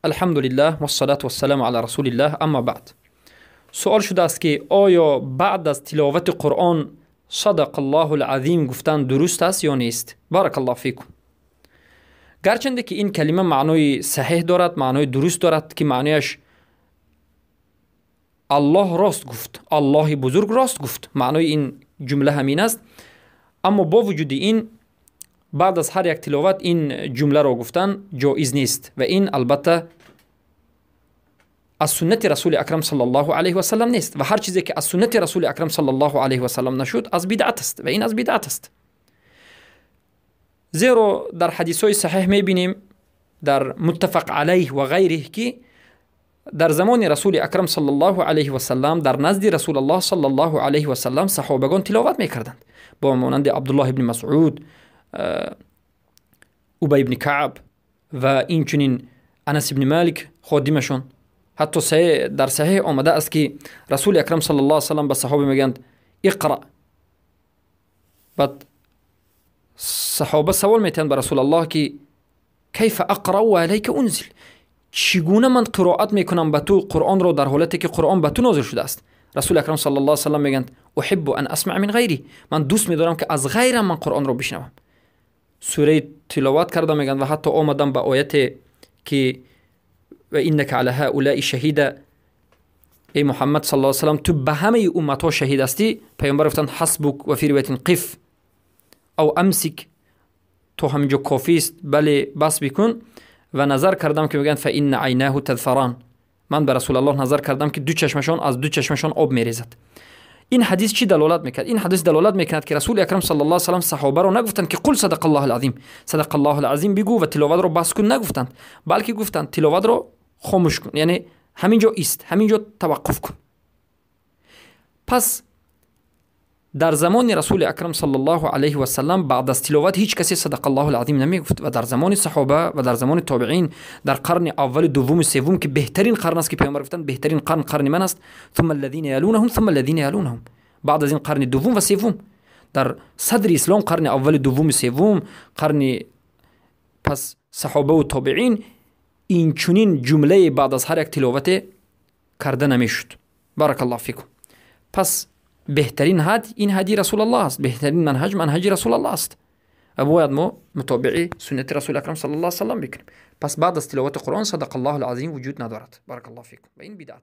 الحمد لله و الصلاة و السلام علی رسول الله. اما بعد، سوال شده است که آیا بعد از تلاوت قرآن صدق الله العظیم گفتن درست است یا نیست؟ بارک الله فیکم. گرچنده که این کلمه معنای صحیح دارد، معنای درست دارد که معنیش الله راست گفت، الله بزرگ راست گفت، معنای این جمله همین است، اما با وجود این بعد از هر یک تلاوت این جمله را گفتن جایز نیست و این البته از سنت رسول اکرم صلی الله علیه و سلم نیست و هر چیزی که از سنت رسول اکرم صلی الله علیه و سلم نشد از بدعت است و این از بدعت است. زیرا در حدیث های صحیح میبینیم در متفق علیه و غیره که در زمان رسول اکرم صلی الله علیه و سلم در نزد رسول الله صلی الله علیه و سلم صحابگان تلاوت میکردند، با مانند عبدالله ابن مسعود، ابی ابن کعب و این چنین انس ابن مالک خادمشون. حتی در صحیح آمده است که رسول اکرم صلی الله علیه و سلم به صحابه میگند اقرأ. بعد صحابه سوال میتن به رسول الله که کیف اقرأ و علیک انزل، چگونه من قرائت میکنم به تو قرآن رو در حالتی که قرآن به تو نازل شده است؟ رسول اکرم صلی الله علیه و سلم میگند احب ان اسمع من غیری، من دوست میدارم که از غیرم من قرآن رو بشنوم. سوره تلاوت کرده میگند و حتی آمدم به آیت که و انک علی هؤلاء شهید، ای محمد صلی الله علیه و سلم تو به همه امت ها شهید هستی. پیامبر گفتند حسبک و فی روایت قف او امسک، تو همینجا کافی است، بله بس بکن. و نظر کردم که میگن فان عیناه تذفران، من به رسول الله نظر کردم که از دو چشمشان آب میریزد. این حدیث چی دلالت میکرد؟ این حدیث دلالت میکرد که رسول اکرم صلی الله علیه و سلم صحابه رو نگفتند که قل صدق الله العظیم، صدق الله العظیم بگو و تلاوت رو بس کن، نگفتند، بلکه گفتند تلاوت رو خاموش کن، یعنی همینجا ایست، همینجا توقف کن. پس در زمان رسول اکرم صلی الله علیه و سلم بعد از تلاوت هیچ کسی صدق الله العظیم نمیگفت و در زمان صحابه و در زمان تابعین در قرن اول، دوم، سوم که بهترین قرن است که پیامبر گفتند بهترین قرن من است، ثم الذين يلونهم ثم الذين يلونهم، بعد از این قرن دوم و سوم در صدر اسلام، قرن اول، دوم، سوم قرن، پس صحابه و تابعین این چنین جمله بعد از هر یک تلاوت کرده نمیشد. بارک الله فیکم. پس بهترین هدی این هدی رسول الله است، بهترین منهج رسول الله است و باید ما متابع سنت رسول اکرم صلی الله علیه و سلم بکنیم. پس بعد از تلاوت قرآن صدق الله العظیم وجود ندارد. بارک الله فیکم. و این بدعت